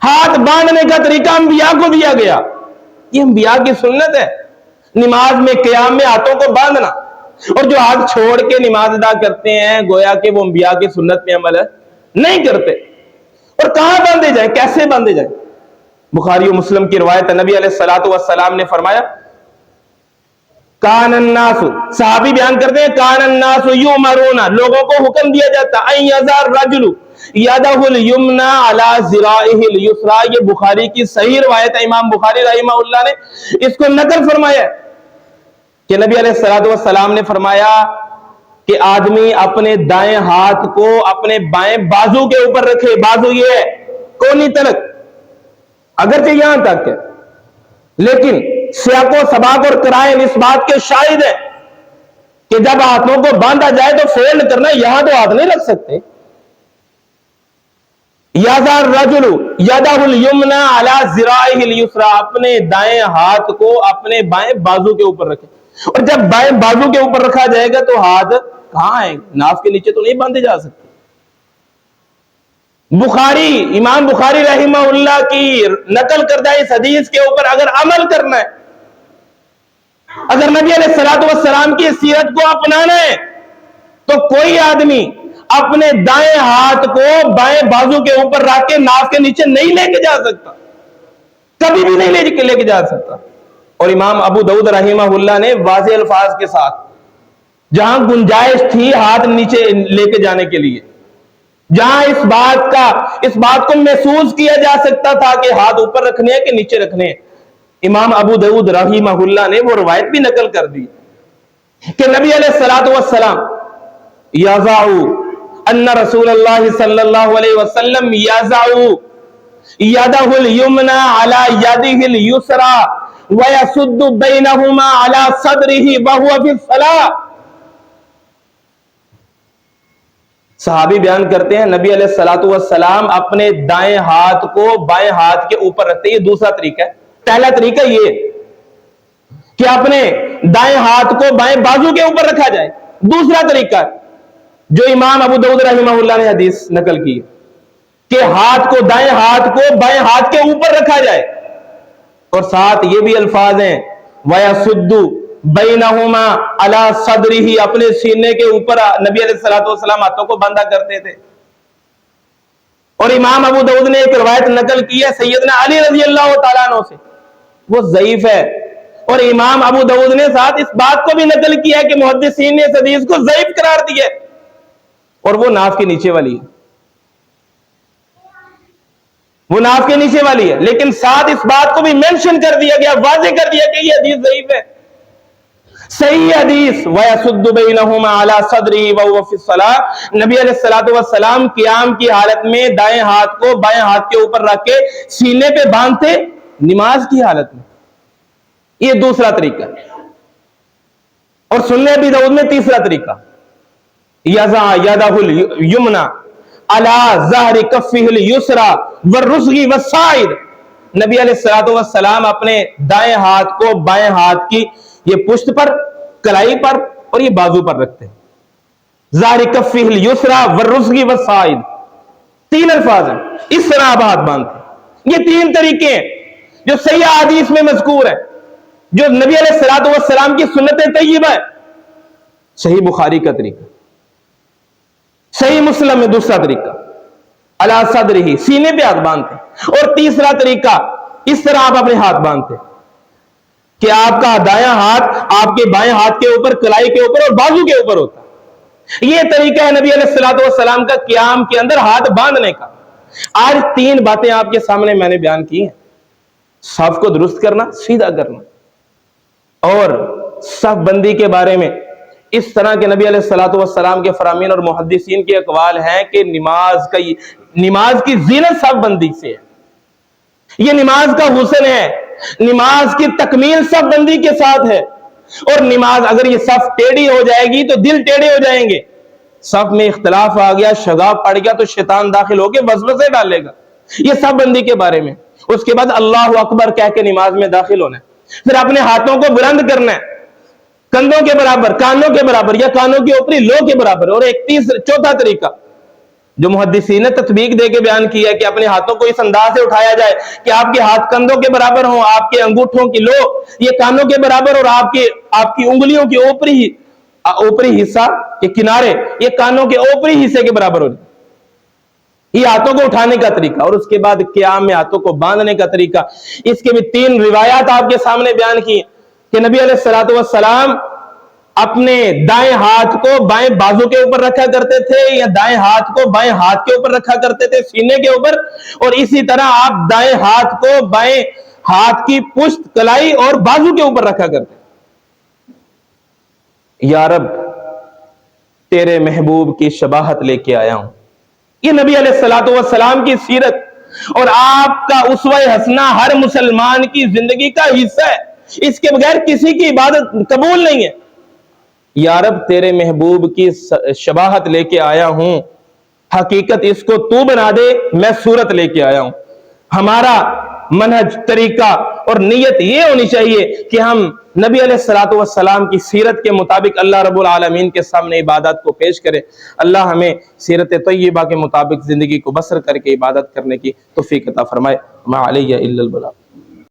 ہاتھ باندھنے کا طریقہ انبیاء کو دیا گیا، یہ انبیاء کی سنت ہے، نماز میں قیام میں ہاتھوں کو باندھنا۔ اور جو ہاتھ چھوڑ کے نماز ادا کرتے ہیں گویا کہ وہ انبیاء کی سنت میں عمل نہیں کرتے۔ اور کہاں باندھے جائیں، کیسے باندھے جائیں؟ بخاری و مسلم کی روایت ہے، نبی علیہ الصلوۃ والسلام نے فرمایا کان الناس، صحابی بیان کرتے ہیں کان الناس یؤمرون، لوگوں کو حکم دیا جاتا ان یضع الرجل یدہ الیمنی علی ذراعہ الیسری، یہ بخاری کی صحیح روایت ہے، امام بخاری رحمہ اللہ نے اس کو نقل فرمایا ہے کہ نبی علیہ الصلوۃ والسلام نے فرمایا کہ آدمی اپنے دائیں ہاتھ کو اپنے بائیں بازو کے اوپر رکھے، بازو یہ ہے کونی تلک، اگرچہ یہاں تک ہے، لیکن سیاق و سباق اور قرائن اس بات کے شاہد ہیں کہ جب ہاتھوں کو باندھا جائے تو فولڈ کرنا، یہاں تو ہاتھ نہیں رکھ سکتے۔ یضع الرجل یدہ الیمنی علی ذراعہ الیسری، اپنے دائیں ہاتھ کو اپنے بائیں بازو کے اوپر رکھے، اور جب بائیں بازو کے اوپر رکھا جائے گا تو ہاتھ کہاں آئے گا؟ ناف کے نیچے تو نہیں باندھے جا سکتے۔ بخاری، امام بخاری رحمہ اللہ کی نقل کردہ اس حدیث کے اوپر اگر عمل کرنا ہے، اگر نبی علیہ الصلوۃ والسلام کی سیرت کو اپنانا ہے، تو کوئی آدمی اپنے دائیں ہاتھ کو بائیں بازو کے اوپر رکھ کے ناف کے نیچے نہیں لے کے جا سکتا، کبھی بھی نہیں لے کے جا سکتا۔ اور امام ابو داؤد رحمہ اللہ نے واضح الفاظ کے ساتھ جہاں گنجائش تھی ہاتھ نیچے لے کے جانے کے لیے، جہاں اس بات کو محسوس کیا جا سکتا تھا کہ ہاتھ اوپر رکھنے ہیں کہ نیچے رکھنے ہیں، امام ابو داؤد رحمہ اللہ نے وہ روایت بھی نقل کر دی کہ نبی علیہ الصلوۃ والسلام یضع، ان رسول اللہ صلی اللہ علیہ وسلم یضع یدہ الیمنی علی یدہ الیسری ویسد بینہما علی صدرہ وہو فی الصلاۃ۔ صحابی بیان کرتے ہیں نبی علیہ الصلوۃ والسلام اپنے دائیں ہاتھ کو بائیں ہاتھ کے اوپر رکھتے ہیں، یہ دوسرا طریقہ ہے۔ پہلا طریقہ یہ کہ اپنے دائیں ہاتھ کو بائیں بازو کے اوپر رکھا جائے، دوسرا طریقہ جو امام ابو داؤد رحمہ اللہ نے حدیث نقل کی کہ دائیں ہاتھ کو بائیں ہاتھ کے اوپر رکھا جائے، اور ساتھ یہ بھی الفاظ ہیں وَيَسُدُّ بَيْنَهُمَا عَلَى صَدْرِهِ، اپنے سینے کے اوپر نبی علیہ الصلوۃ والسلام ہاتھوں کو باندھا کرتے تھے۔ اور امام ابو داؤد نے ایک روایت نقل کی ہے سیدنا علی رضی اللہ تعالیٰ عنہ سے، وہ ضعیف ہے، اور امام ابو داؤد نے ساتھ اس بات کو بھی نقل کیا ہے کہ محدثین نے اس حدیث کو ضعیف قرار دیا، اور وہ ناف کے نیچے والی ہے، وہ ناف کے نیچے والی ہے، لیکن ساتھ اس بات کو بھی مینشن کر دیا گیا، واضح کر دیا کہ یہ حدیث ضعیف ہے۔ صحیح حدیث وَيَسُدُّ بَيْنَهُمَا عَلَى صَدْرِهِ وَهُوَ فِي الصَّلَاةِ، نبی علیہ الصلوۃ والسلام قیام کی حالت میں دائیں ہاتھ کو بائیں ہاتھ کے اوپر رکھ کے سینے پہ باندھتے نماز کی حالت میں، یہ دوسرا طریقہ۔ اور سنن ابی داؤد میں تیسرا طریقہ یضع یدہ الیمنی علی ظہر کفہ الیسری والرسغ والساعد، نبی علیہ الصلوۃ والسلام اپنے دائیں ہاتھ کو بائیں ہاتھ کی یہ پشت پر، کلائی پر اور یہ بازو پر رکھتے ہیں، ظہر کفہ الیسری والرسغ والساعد، تین الفاظ ہیں، اس طرح آپ ہاتھ باندھتے ہیں۔ یہ تین طریقے ہیں جو صحیح حدیث میں مذکور ہے، جو نبی علیہ الصلوۃ والسلام کی سنت طیبہ ہے۔ صحیح بخاری کا طریقہ، صحیح مسلم میں دوسرا طریقہ علی صدرہ، سینے پہ ہاتھ باندھتے ہیں، اور تیسرا طریقہ اس طرح آپ اپنے ہاتھ باندھتے ہیں کہ آپ کا دایاں ہاتھ آپ کے بائیں ہاتھ کے اوپر، کلائی کے اوپر اور بازو کے اوپر ہوتا ہے۔ یہ طریقہ ہے نبی علیہ الصلوۃ والسلام کا قیام کے اندر ہاتھ باندھنے کا۔ آج تین باتیں آپ کے سامنے میں نے بیان کی ہیں، صف کو درست کرنا، سیدھا کرنا، اور صف بندی کے بارے میں اس طرح کے نبی علیہ الصلوۃ والسلام کے فرامین اور محدثین کے اقوال ہیں کہ نماز کی زینت صف بندی سے ہے، یہ نماز کا حسن ہے، نماز کی تکمیل صف بندی کے ساتھ ہے۔ اور نماز اگر یہ صف ٹیڑھی ہو جائے گی تو دل ٹیڑھے ہو جائیں گے، صف میں اختلاف آ گیا، شغاف پڑ گیا تو شیطان داخل ہو کے وسوسے ڈالے گا۔ یہ صف بندی کے بارے میں۔ اس کے بعد اللہ اکبر کہہ کے نماز میں داخل ہونا ہے، پھر اپنے ہاتھوں کو بلند کرنا ہے، کندھوں کے برابر، کانوں کے برابر یا کانوں کے اوپری لو کے برابر۔ اور ایک چوتھا طریقہ جو محدثین نے تطبیق دے کے بیان کیا ہے کہ اپنے ہاتھوں کو اس انداز سے اٹھایا جائے کہ آپ کے ہاتھ کندھوں کے برابر ہوں، آپ کے انگوٹھوں کی لو یہ کانوں کے برابر، اور آپ کی انگلیوں کے اوپری حصہ کے کنارے یہ کانوں کے اوپری حصے کے برابر ہو جائے۔ یہ ہاتھوں کو اٹھانے کا طریقہ، اور اس کے بعد قیام میں ہاتھوں کو باندھنے کا طریقہ۔ اس کے بھی 3 روایات آپ کے سامنے بیان کی کہ نبی علیہ الصلوۃ والسلام اپنے دائیں ہاتھ کو بائیں بازو کے اوپر رکھا کرتے تھے، یا دائیں ہاتھ کو بائیں ہاتھ کے اوپر رکھا کرتے تھے سینے کے اوپر، اور اسی طرح آپ دائیں ہاتھ کو بائیں ہاتھ کی پشت، کلائی اور بازو کے اوپر رکھا کرتے تھے۔ یا رب تیرے محبوب کی شباہت لے کے آیا ہوں۔ یہ نبی علیہ الصلوۃ والسلام کی سیرت اور آپ کا اسوہ حسنہ ہر مسلمان کی زندگی کا حصہ ہے، اس کے بغیر کسی کی عبادت قبول نہیں ہے۔ یا رب تیرے محبوب کی شباہت لے کے آیا ہوں، حقیقت اس کو تو بنا دے، میں صورت لے کے آیا ہوں۔ ہمارا منہج، طریقہ اور نیت یہ ہونی چاہیے کہ ہم نبی علیہ الصلوۃ والسلام کی سیرت کے مطابق اللہ رب العالمین کے سامنے عبادت کو پیش کرے۔ اللہ ہمیں سیرت طیبہ کے مطابق زندگی کو بسر کر کے عبادت کرنے کی توفیق عطا فرمائے۔ ما علی الا البلاغ۔